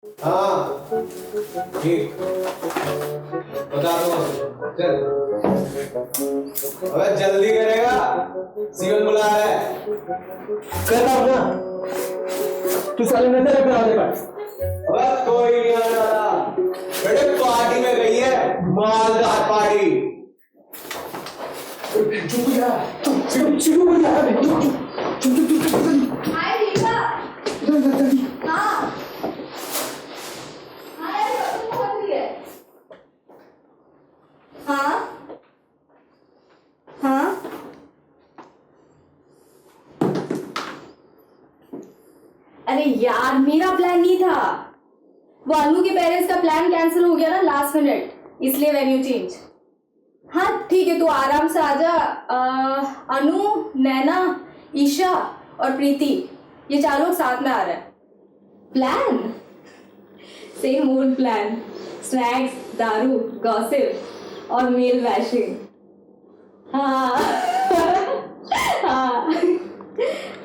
हाँ ठीक, बता दो चल। अबे जल्दी करेगा, सीवन बुला रहा है। करना अपना, तू साले नजर रखना आगे पर। अबे कोई नहीं आने वाला, बेटे पार्टी में गई है, मालदार पार्टी। चुप जा, चुप हो जा, चुप। हाय रीता। हाँ हाँ यार तुम कौन सी है? हाँ हाँ अरे यार मेरा प्लान नहीं था, वो अनु के पेरेंट्स का प्लान कैंसिल हो गया ना लास्ट मिनट, इसलिए वेन्यू चेंज। हाँ ठीक है, तू आराम से आजा। अनु, नैना, ईशा और प्रीति, ये 4 लोग साथ में आ रहे हैं। Plan same old plan, snacks, दारू, गॉसिप और मेल वैशिंग। हाँ हाँ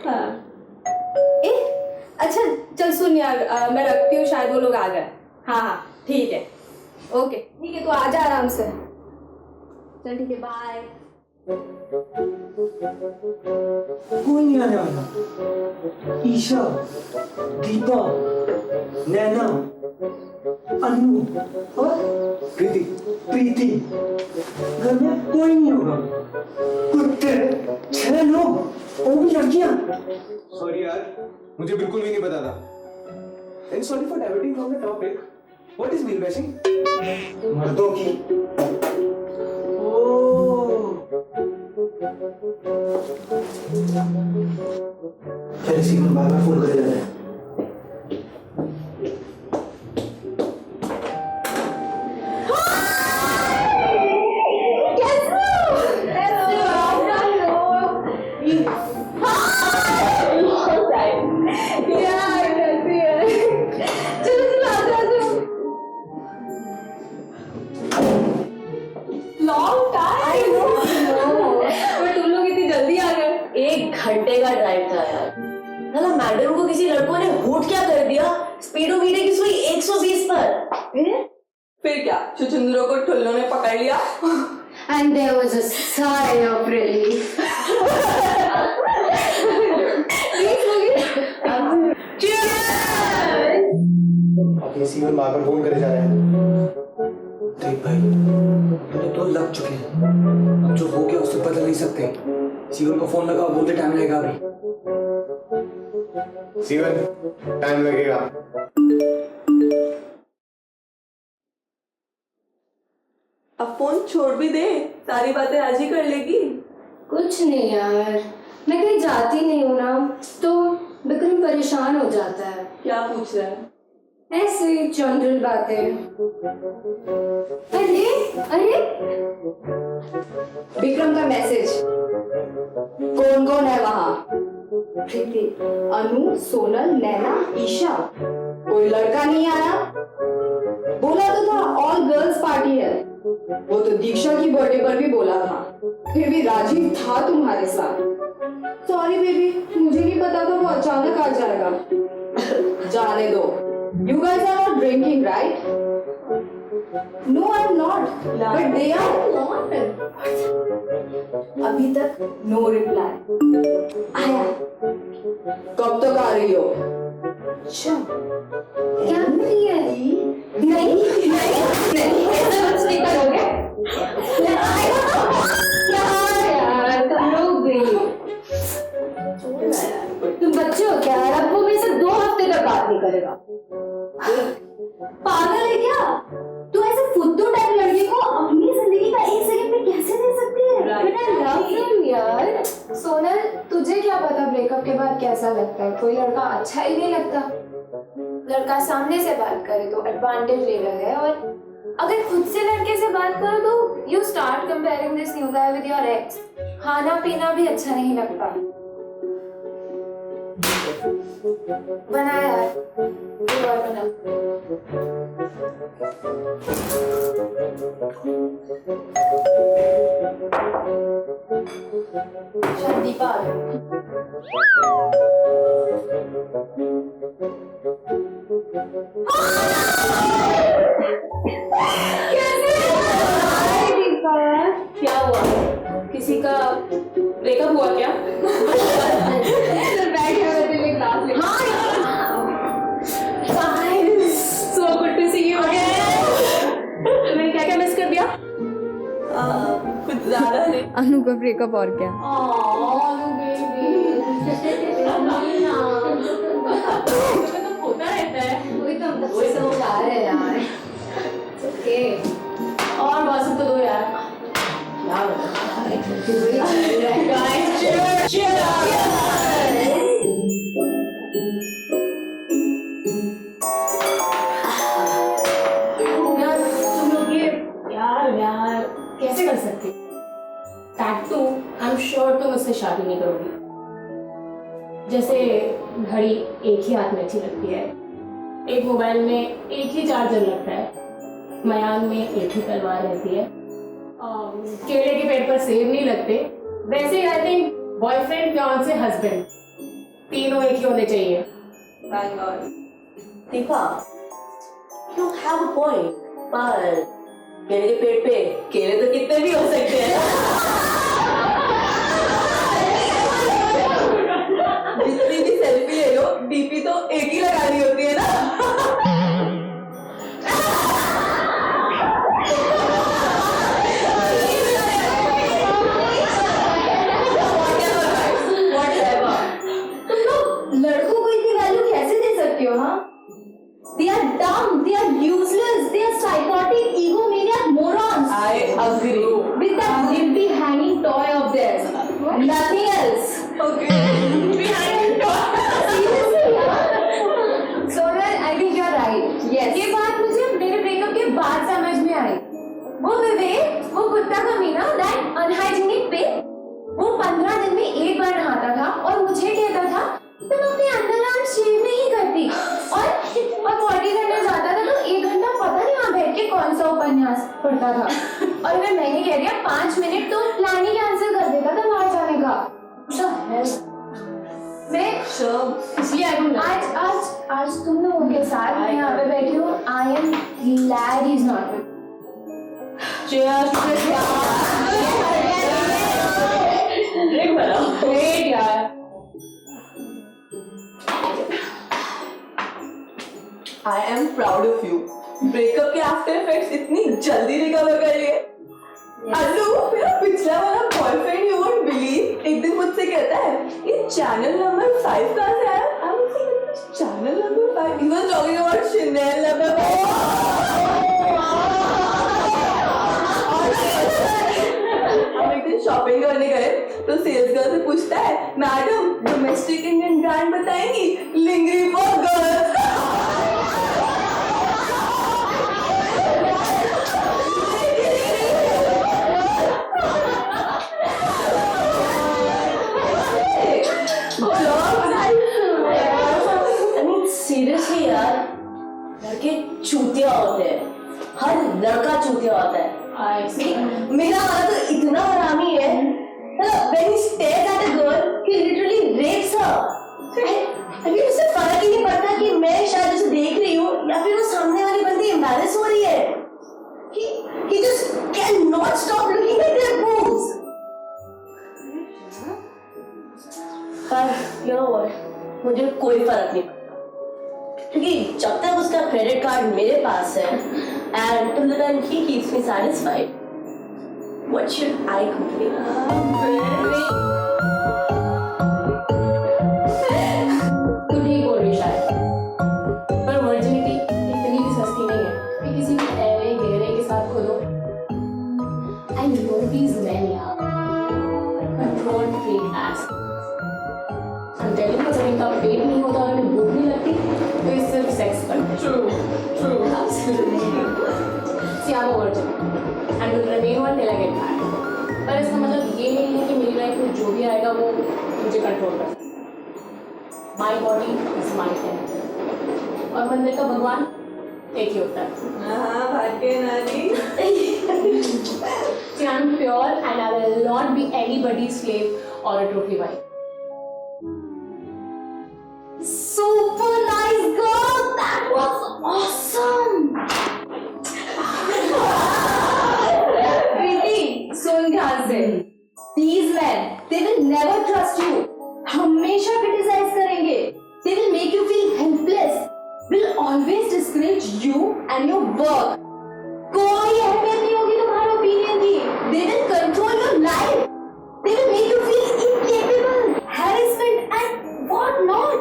हाँ। ए अच्छा चल सुन यार, मैं रखती हूँ, शायद वो लोग आ गए। हाँ हाँ ठीक है, ओके ठीक है, तू आजा आराम से। चल ठीक है, बाय। कोई नहीं आने वाला। ईशा, दीपा, नैना, अनु और प्रीति, घर में कोई नहीं होगा। कुत्ते 6 लोग, वो भी लड़कियां। सॉरी यार, मुझे बिल्कुल भी नहीं पता था। And sorry for diverting from the topic. What is male bashing? मर्दों की। चल इसी को बार बार फोन करे जा रहा है। घंटे का ड्राइव था यार। ना मैडम को किसी लड़कों ने हूट क्या कर दिया, स्पीडोमीटर की सुई 120 पर। फिर क्या, छुछुंदरों को ठुल्लों ने पकड़ लिया। And there was a sigh of relief. अब ये सीवन बार बार फोन करे जा रहे हैं। देख भाई, मैंने तो लग चुके हैं, अब जो हो गया उससे बदल नहीं सकते। सीवन को फोन लगा, बोलते टाइम लगेगा अभी। सीवन टाइम लगेगा। अब फोन छोड़ भी दे, सारी बातें आज ही कर लेगी। कुछ नहीं यार, मैं कहीं जाती नहीं हूँ ना, तो विक्रम परेशान हो जाता है। क्या पूछ रहा है? ऐसे जनरल बातें। अरे अरे विक्रम का मैसेज, कौन कौन है वहाँ? प्रीति, अनु, सोनल, नैना, ईशा। कोई लड़का नहीं आया? बोला तो था ऑल गर्ल्स पार्टी है। वो तो दीक्षा की बर्थडे पर भी बोला था, फिर भी राजीव था तुम्हारे साथ। सॉरी बेबी, मुझे नहीं पता था वो अचानक आ जाएगा। जाने दो। You guys are not drinking, right? No, I'm not. But they are not. अभी तक no reply. आया। कब तक आ रही हो? अच्छा। क्या बोल रही है? नहीं, ऐसा कुछ नहीं करोगे? यार, तुम लोग भी। तुम बच्चे हो क्या? अब वो मेरे से 2 हफ्ते तक बात नहीं करेगा। पागल है क्या? तू ऐसे फुद्दू टाइप लड़की को अपनी जिंदगी का 1 सेकंड में कैसे दे सकती है? But I love him यार। सोनल, तुझे क्या पता ब्रेकअप के बाद कैसा लगता है? कोई लड़का अच्छा ही नहीं लगता। लड़का सामने से बात करे तो एडवांटेज ले रहा है, और अगर खुद से लड़के से बात करो तो you start comparing this new guy with your x. खाना पीना भी अच्छा नहीं लगता। बना यार, कोई और बना। दीपा क्या हुआ? किसी का ब्रेकअप हुआ क्या? So good to see you again. तुमने क्या क्या मिस कर दिया? कुछ ज्यादा नहीं। अनु का ब्रेकअप और क्या? होता रहता है। वही तो हम तब से समझा रहे हैं यार। ओके। और वासु तो दो यार। क्या बता? Guys, cheers! Cheers! यार तुम लोग ये यार कैसे कर सकते? टैटू आई एम श्योर तुम उससे शादी नहीं करोगी। जैसे घड़ी एक ही हाथ में अच्छी लगती है, एक मोबाइल में एक ही चार्जर लगता है, मयान में एक ही तलवार रहती है, केले के पेड़ पर सेब नहीं लगते, वैसे ही I think boyfriend fiance husband तीनों एक ही होने चाहिए। Thank God. Deepa, you have a point, पर केले के पेड़ पे केले तो कितने भी हो सकते हैं। जितनी भी सेल्फी ले लो, डीपी तो एक ही लगानी होती है ना। लड़कों को इतनी वैल्यू कैसे दे सकती हो? हाँ, they are dumb, they are useless, they are psychotic, egomaniac morons. I agree. With that wimpy hanging toy of theirs, nothing else. Okay. Sonal, I think you are right. Yes. ये बात मुझे मेरे ब्रेकअप के बाद समझ में आई। वो विवेक, वो कुत्ता कमीना, that unhygienic pig, वो 15 दिन में एक बार नहाता था और मुझे कहता था तुम अपने अंडरआर्म शेव नहीं करती, और पॉटी करने जाता था तो 1 घंटा पता नहीं वहाँ बैठ के कौन सा उपन्यास पढ़ता था। और अगर मैंने कह दिया 5 मिनट तो प्लान ही कैंसिल कर देता था बाहर जाने का। तो मैं इसलिए आज तुम लोगों के साथ मैं यहाँ पे बैठी हूँ। I am glad he is not with. Great यार। I am proud of you. Breakup के आफ्टर इफेक्ट्स इतनी जल्दी रिकवर कर लिए। अनु, मेरा पिछला वाला बॉयफ्रेंड, यू वोंट बिलीव, एक दिन मुझसे कहता है ये चैनल नंबर 5 कहाँ से आया? I was like, channel number 5? He was talking about Chanel number 5। हम एक दिन शॉपिंग करने गए तो सेल्स गर्ल से पूछता है मैडम डोमेस्टिक इंडियन ब्रांड बताएंगी? लिंगरी फॉर गर्ल्स। सीरियसली यार, लड़के चूतिया होते हैं, हर लड़का चूतिया होता है। मेरा वाला तो इतना हरामी है, when he stares at a girl, he literally rapes her. अभी उसे फर्क ही नहीं पड़ता कि मैं शायद उसे देख रही हूँ या फिर वो सामने वाली बंदी एम्बैरेस हो रही है। He just cannot stop looking at their boobs. पर you know what, मुझे कोई फर्क नहीं पड़ता, क्योंकि जब तक उसका क्रेडिट कार्ड मेरे पास है and till the time he keeps me satisfied, what should I complain? तू ठीक बोल रही शायद, पर वर्जिनिटी इतनी भी सस्ती नहीं है कि किसी भी ऐरे गहरे के साथ खो दो। I know these men यार, control freak ass। I'm telling you, जब इनका पेट नहीं होता और इन्हें भूख नहीं लगती तो ये सिर्फ सेक्स करते हैं। True, absolutely। See, I'm a virgin and will remain one till I get married। पर इसका मतलब ये नहीं है कि मेरी लाइफ में जो भी आएगा वो मुझे कंट्रोल कर सकता है। My body is my temple। और मंदिर का भगवान एक ही होता है। हाँ, भाग्य नारी। See, I'm pure and I will not be anybody's slave or a trophy wife। Super nice girl. That was awesome. Preeti सुन ध्यान से, these men they will never trust you, हमेशा क्रिटिसाइज करेंगे, they will make you feel helpless, will always discourage you and your work, कोई अहमियत नहीं होगी तुम्हारे ओपिनियन की, they will control your life, they will make you feel incapable, harassment and what not.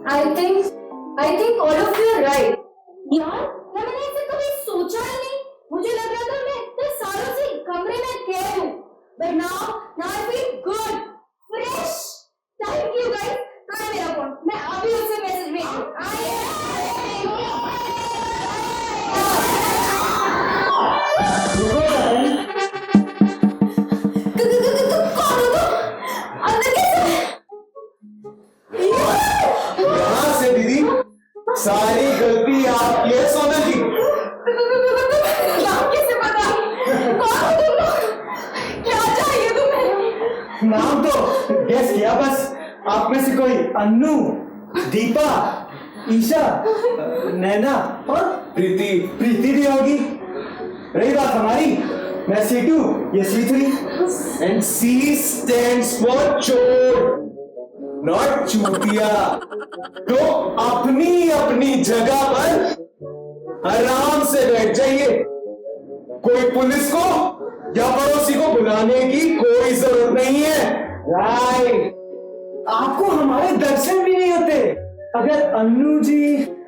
I think all of you are right. यार मैंने ऐसे कभी सोचा ही नहीं, मुझे लग रहा था मैं इतने सालों से कमरे में कैद हूँ, but now I feel good, fresh. Thank you guys. कहाँ है मेरा फोन? मैं अभी उसे मैसेज भेजूँ। कौन हो तुम? अंदर कैसे? यहाँ से दीदी सारी गलती आपकी है सोनल जी। नाम कैसे पता? कौन हो तुम लोग? क्या चाहिए तुम्हें? नाम तो गेस किया बस, आप में से कोई अन्नू, दीपा, ईशा, नैना और प्रीति। प्रीति भी होगी। रही बात हमारी, मैं C2, ये C3 and C stands for चोर, नॉट चूतिया। तो अपनी अपनी जगह पर आराम से बैठ जाइए, कोई पुलिस को या पड़ोसी को बुलाने की कोई जरूरत नहीं है। राइट, आपको हमारे दर्शन भी नहीं होते अगर अन्नू जी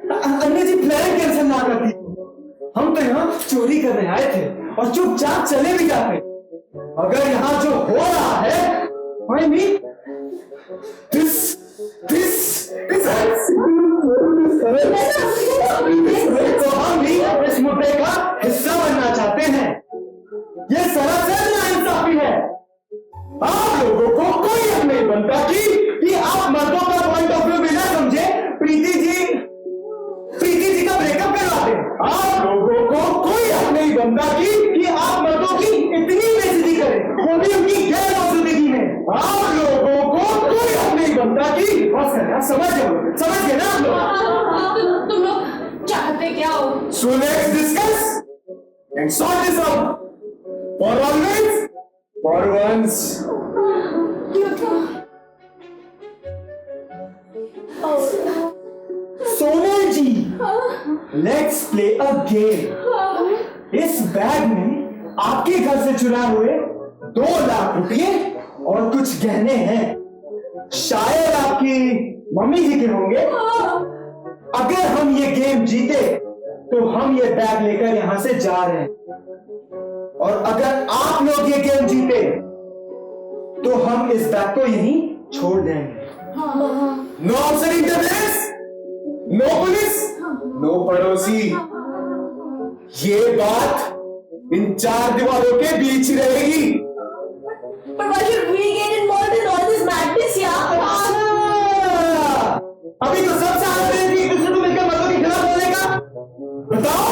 प्लान कैंसिल ना करती। हम तो यहाँ चोरी करने आए थे और चुपचाप चले भी जाते। अगर यहाँ जो हो रहा है, I mean, this तो हम भी इस मुद्दे का हिस्सा बनना चाहते हैं। ये सरासर नाइंसाफी है। आप लोगों को कोई हक नहीं बनता कि आप मर्दों का पॉइंट ऑफ व्यू बिना समझे प्रीति जी का ब्रेकअप करवा दें। आप लोगों को कोई हक नहीं बनता कि आप मर्दों की इतनी बेइज्जती करें, वो भी उनकी गैर मौजूदगी में। आप लोगों को कोई हक नहीं बनता कि बस करना, समझ गए ना आप लोग? तुम लोग चाहते क्या हो? So let's discuss and sort this out. For always, for once. Sonal ji, let's play a game. इस बैग में आपके घर से चुराए हुए 2 लाख रुपए और कुछ गहने हैं, शायद आपकी मम्मी जी के होंगे। अगर हम ये गेम जीते तो हम ये बैग लेकर यहां से जा रहे हैं, और अगर आप लोग ये गेम जीते तो हम इस बैग को यहीं छोड़ देंगे। No outside interference, no police, no पड़ोसी। ये बात इन 4 दीवारों के बीच ही रहेगी। But why should we get involved in all this madness, यार? अभी तो सब साथ में एक दूसरे को मिलकर मर्दों के खिलाफ बोलने का। बताओ।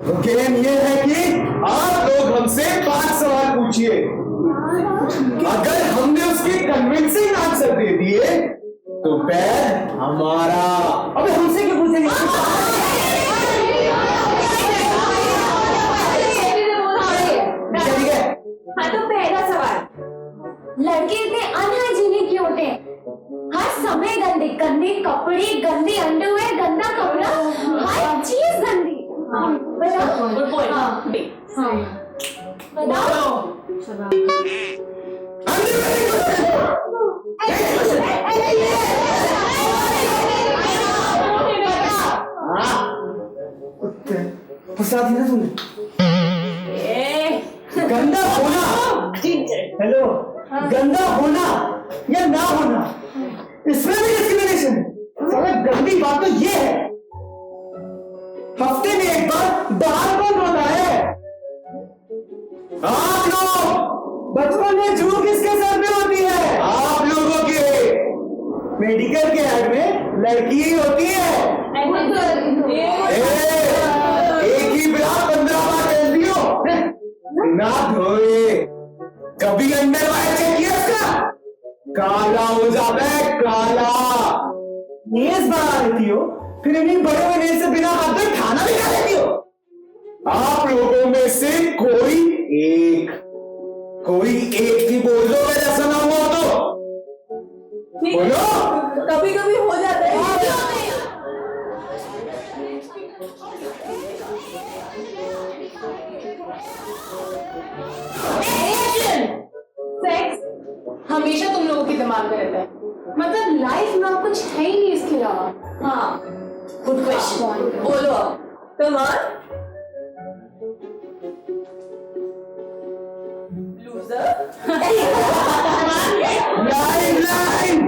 तो गेम ये है कि आप लोग हमसे 5 सवाल पूछिए, अगर हमने उसके कन्विंसिंग आंसर दे दिए तो बैग हमारा। अबे हमसे क्यों पूछेंगे? ठीक है। हाँ तो पहला सवाल, लड़के इतने अनहाइजीनिक क्यों होते हैं? हर समय गंदे गंदे कपड़े, गंदे अंडरवेयर, गंदा कपड़ा, हर चीज गंदी। बताओ। Good point. बताओ। फंसा दी ना तूने। गंदा होना, हेलो, गंदा होना या ना होना, इसमें भी डिस्क्रिमिनेशन है। साला गंदी बात तो ये है, हफ्ते में एक बार बाहर कौन होता है? आप लोग। बचपन में जू किसके सर में होती है? आप लोगों के। मेडिकल के ऐड में लड़की ही होती है। एक ही ब्याह 15 बार कर दियो, ना धोए, कभी अंडरवायर चेक किया उसका? काला हो जाता है, काला। नेल्स बना लेती हो, फिर इन्हीं बड़े हुए नेल्स से बिना हाथ धोए खाना भी खा लेती हो। आप लोगों में से कोई एक ही बोल दो, मैं ऐसा ना हुआ तो बोलो। कभी कभी हो जाता है। सेक्स हमेशा तुम लोगों के दिमाग में रहता है, मतलब लाइफ में और कुछ है ही नहीं इसके अलावा। हाँ, गुड क्वेश्चन। बोलो अब, come on. Loser. Line.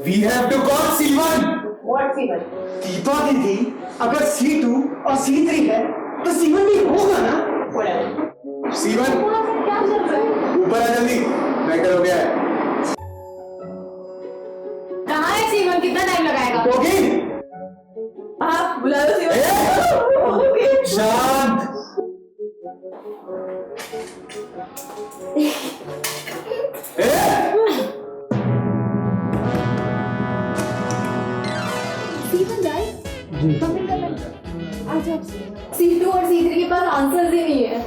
We have to call C1. What Steven? Deepa दीदी अगर C2 और C3 है तो C1 भी होगा ना। Whatever. C1 क्या चल रहा है? ऊपर आ जल्दी, मैटर हो गया है। कहाँ है सीवन? कितना टाइम लगाएगा? होगी हाँ, बुला लो सीवन। ए, शांत। सीवन राइट? कमेंट कर लें। अच्छा, C2 और C3 के पास आंसर्स ही नहीं है।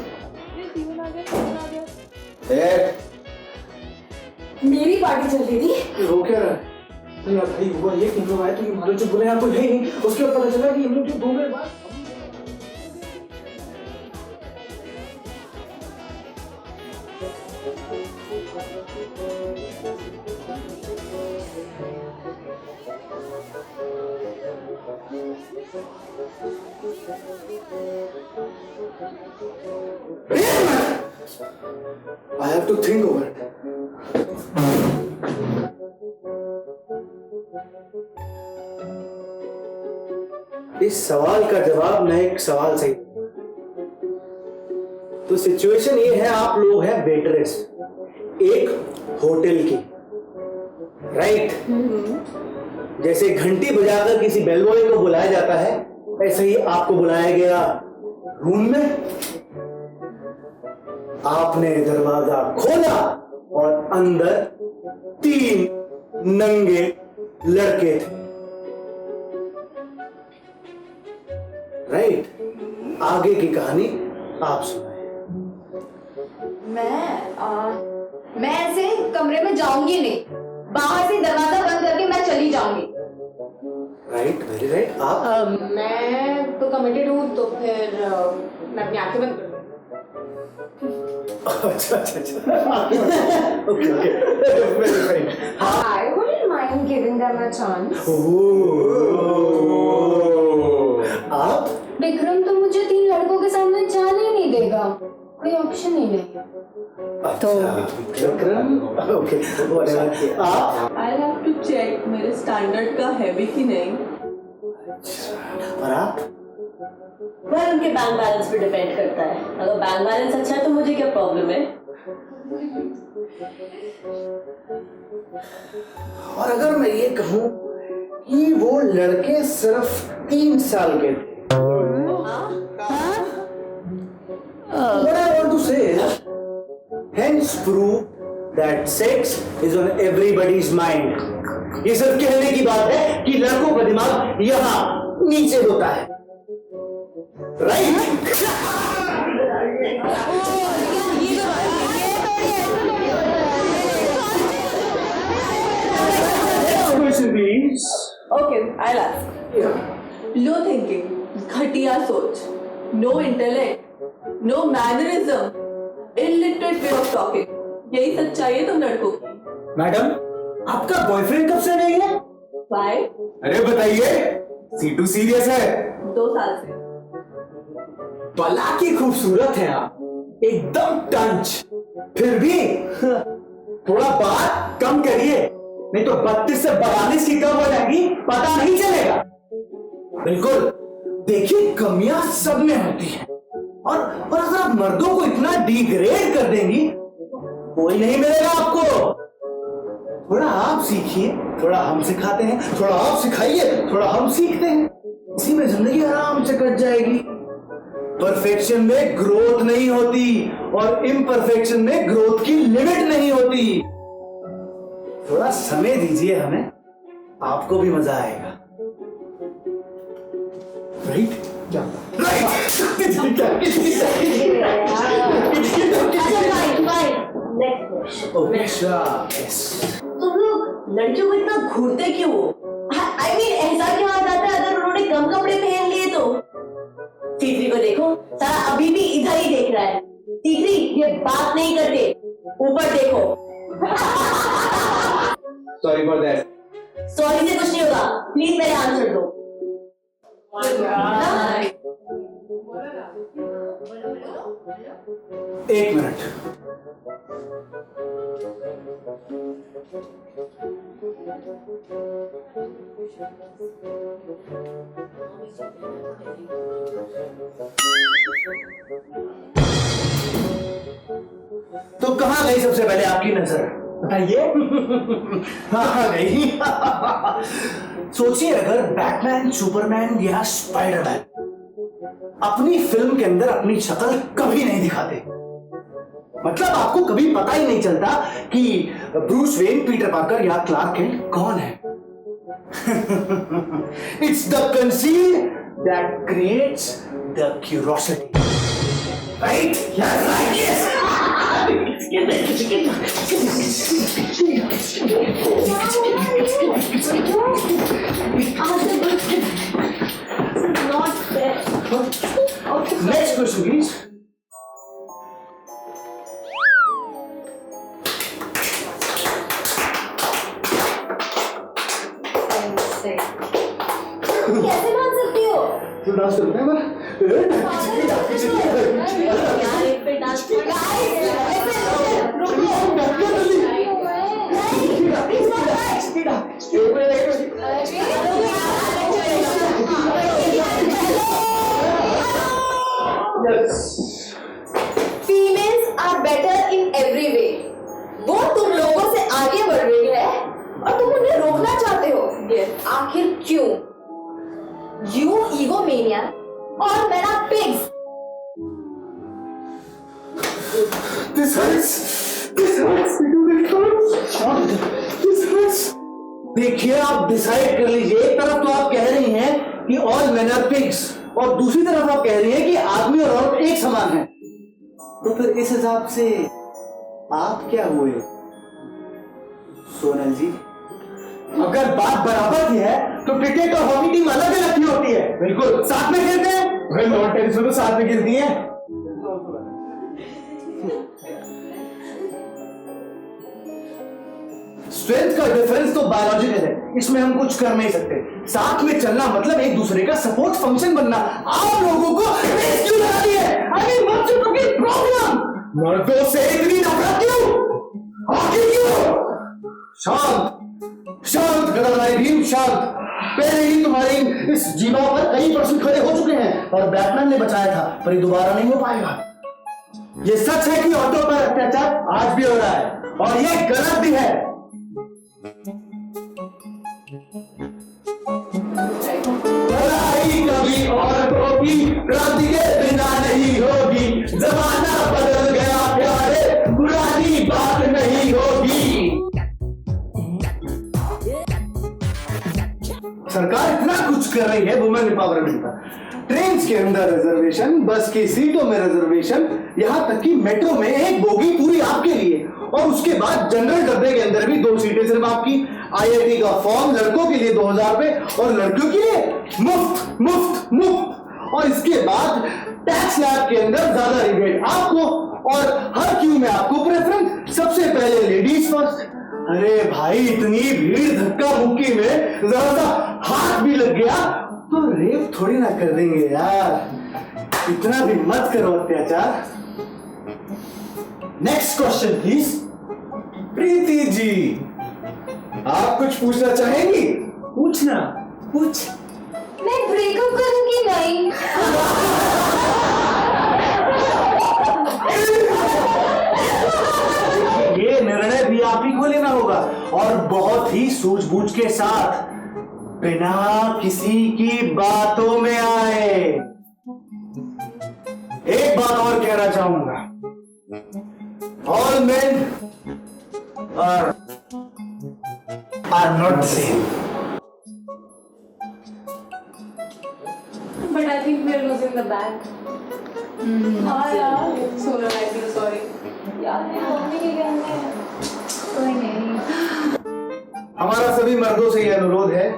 मेरी पार्टी चल रही थी। रो क्या रहा है? नहीं यार भाई हुआ ये कि हम लोग आए तो ये मारो जो बोले आपको है ही नहीं, उसके बाद पता चला कि हम लोग जो 2 मिनट बाद I have to think over it. इस सवाल का जवाब न एक सवाल सही। तो सिचुएशन ये है, आप लोग हैं वेटरेस एक होटल की, राइट? जैसे घंटी बजाकर किसी बेल बॉय को बुलाया जाता है, ऐसे ही आपको बुलाया गया रूम में। आपने दरवाजा खोला और अंदर 3 नंगे लड़के थे, राइट? आगे की कहानी आप सुनाए। मैं ऐसे कमरे में जाऊंगी नहीं, बाहर से दरवाजा बंद करके मैं चली जाऊंगी। Right, very right. आप मैं तो कमिटेड हूँ, तो फिर मैं अपनी आंखें बंद कर लूँ। अच्छा okay very right. I wouldn't mind giving them a chance. आप विक्रम तो मुझे 3 लड़कों के सामने जाने ही नहीं देगा, कोई ऑप्शन ही नहीं। तो विक्रम ओके व्हाटएवर। आप आई हैव टू चेक मेरे स्टैंडर्ड का है भी कि नहीं। और आप वह उनके बैंक बैलेंस पे डिपेंड करता है। अगर बैंक बैलेंस अच्छा है तो मुझे क्या प्रॉब्लम है। और अगर मैं ये कहूँ कि वो लड़के सिर्फ 3 साल के थे, what I want to say is, hence prove that sex is on everybody's mind. ये सिर्फ कहने की बात है कि लड़कों का दिमाग यहाँ नीचे होता है, right? Please. Okay, I'll ask. Low thinking, घटिया सोच, no intellect, no mannerism, illiterate way of talking. यही सच्चाई है तुम लड़कों की। मैडम, आपका बॉयफ्रेंड कब से नहीं है? Why? अरे बताइए, C2 सीरियस है। 2 साल से। बला की खूबसूरत है आप, एकदम टंच। फिर भी थोड़ा बात कम करिए, नहीं तो 32 से 42 की कम हो जाएगी, पता नहीं चलेगा। बिल्कुल, देखिए कमियां सब में होती हैं, और अगर आप मर्दों को इतना डिग्रेड कर देंगी, कोई नहीं मिलेगा आपको। थोड़ा आप सीखिए, थोड़ा हम सिखाते हैं, थोड़ा आप सिखाइए, थोड़ा हम सीखते हैं, इसी में जिंदगी आराम से कट जाएगी। परफेक्शन में ग्रोथ नहीं होती और इम्परफेक्शन में ग्रोथ की लिमिट नहीं होती। थोड़ा समय दीजिए हमें, आपको भी मजा आएगा। राइट? क्या राइट? तुम लोग लड़कियों को इतना घूरते क्यों हो? I mean, ऐसा क्या आ जाता है अगर उन्होंने कम कपड़े पहन लिए तो? तीसरी को देखो, सारा अभी भी इधर ही देख रहा है। तीसरी, ये बात नहीं करते, ऊपर देखो। Sorry for that. सॉरी से कुछ नहीं होगा, प्लीज मेरे आंसर दो। एक मिनट। तो कहां गई सबसे पहले आपकी नजर, बताइए? हाँ गई। सोचिए अगर बैटमैन, सुपरमैन या स्पाइडरमैन अपनी फिल्म के अंदर अपनी शक्ल कभी नहीं दिखाते, मतलब आपको कभी पता ही नहीं चलता कि ब्रूस वेन, पीटर पार्कर या क्लार्क केंट कौन है। It's the conceal that creates the curiosity, right? Yes, right, yes. Next question please. कैसे मान सकती हो? तो डांस करते हैं यार एक पे dance females are better in every way. वो तुम लोगों से आगे बढ़ रही है और तुम उन्हें रोकना चाहते हो। आखिर क्यों? यू ईगोमेनियक और मेरा pigs. This hurts. This hurts. This hurts. देखिए, आप डिसाइड कर लीजिए। एक तरफ तो आप कह रही हैं कि ऑल मेन आर पिग्स और दूसरी तरफ आप कह रही हैं कि आदमी और औरत एक समान है। तो फिर इस हिसाब से आप क्या हुए सोनल जी? अगर बात बराबर की है तो क्रिकेट और हॉकी टीम अलग अलग क्यों होती है? बिल्कुल साथ में खेलते हैं। लॉन टेनिस में तो साथ में खेलती है। स्ट्रेंथ का डिफरेंस तो बायोलॉजिकल है, इसमें हम कुछ कर नहीं सकते। साथ में चलना मतलब एक दूसरे का सपोर्ट फंक्शन बनना। आप लोगों को रेस क्यों लगा दी है? अभी बच्चों की प्रॉब्लम, मर्दों से इतनी नफरत क्यों? आखिर क्यों? शांत शांत गदाधारी भीम, शांत। पहले ही तुम्हारे इस जीवा पर कई प्रश्न खड़े हो चुके हैं और बैटमैन ने बचाया था, पर ये दोबारा नहीं हो पाएगा। ये सच है कि औरतों पर अत्याचार आज भी हो रहा है और ये गलत भी है। लड़ाई कभी औरतों की क्रांति के बिना नहीं होगी। जमाना बदल गया प्यारे, पुरानी बात नहीं होगी। सरकार इतना कुछ कर रही है वुमेन एम्पावरमेंट का। ट्रेन के अंदर रिजर्वेशन, बस की सीटों में रिजर्वेशन, यहाँ तक कि मेट्रो में एक बोगी पूरी आपके लिए और उसके बाद जनरल डब्बे के अंदर भी 2 सीटें सिर्फ आपकी। आईआईटी का फॉर्म लड़कों के लिए 2000 रुपए और लड़कियों के लिए मुफ्त मुफ्त मुफ्त। और इसके बाद टैक्स लैब के अंदर ज्यादा रिबेट आपको और हर क्यू में आपको प्रेफरेंस। सबसे पहले लेडीज फर्स्ट। अरे भाई, इतनी भीड़ धक्का मुक्की में जरा सा हाथ भी लग गया तो रेप थोड़ी ना कर देंगे यार। इतना भी मत करो अत्याचार। Next question please. Preeti ji, आप कुछ पूछना चाहेंगी? पूछना, पूछ। मैं ब्रेकअप करूंगी नहीं। ये निर्णय भी आप ही को लेना होगा और बहुत ही सूझबूझ के साथ, बिना किसी की बातों में आए। एक बात और कहना चाहूंगा, all men are not same. But I think we are losing the bag. हाँ यार, सोनल I feel sorry. यार मम्मी के कहने हैं। कोई नहीं। हमारा सभी मर्दों से यह अनुरोध है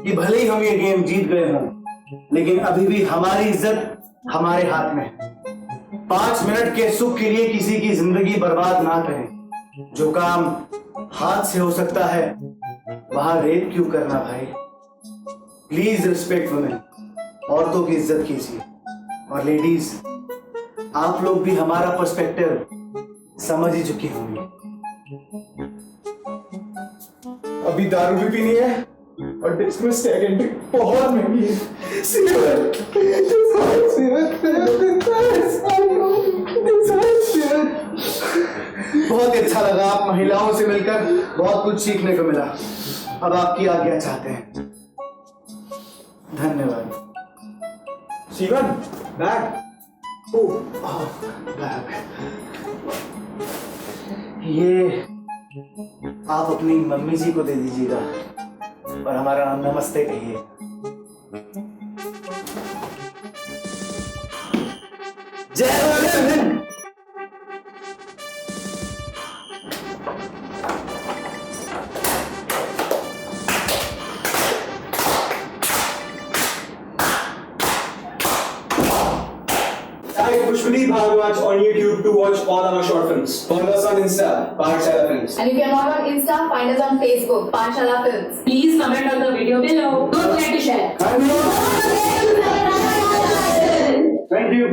कि भले ही हम ये गेम जीत गए हों, लेकिन अभी भी हमारी इज्जत हमारे हाथ में है। 5 मिनट के सुख के लिए किसी की जिंदगी बर्बाद ना करें। जो काम हाथ से हो सकता है वहां रेप क्यों करना भाई। प्लीज रिस्पेक्ट वुमेन, औरतों की इज्जत कीजिए। और लेडीज, आप लोग भी हमारा पर्सपेक्टिव समझ ही चुकी होंगी। अभी दारू भी पीनी है और डिस्क में स्टैग एंट्री बहुत महंगी है। सीवर, बहुत अच्छा लगा, आप महिलाओं से मिलकर बहुत कुछ सीखने को मिला। अब आपकी आज्ञा चाहते हैं। धन्यवाद। सीवन, बैग। बैग। ये आप अपनी मम्मी जी को दे दीजिएगा और हमारा नाम नमस्ते कहिए। जय Hind. Type Pushpani Bhagwat on YouTube to watch all our short films. Follow us on Insta, Pathshala Films. And if you're not on Insta, find us on Facebook, Pathshala Films. Please comment on the video below. Don't forget to share. Thank you.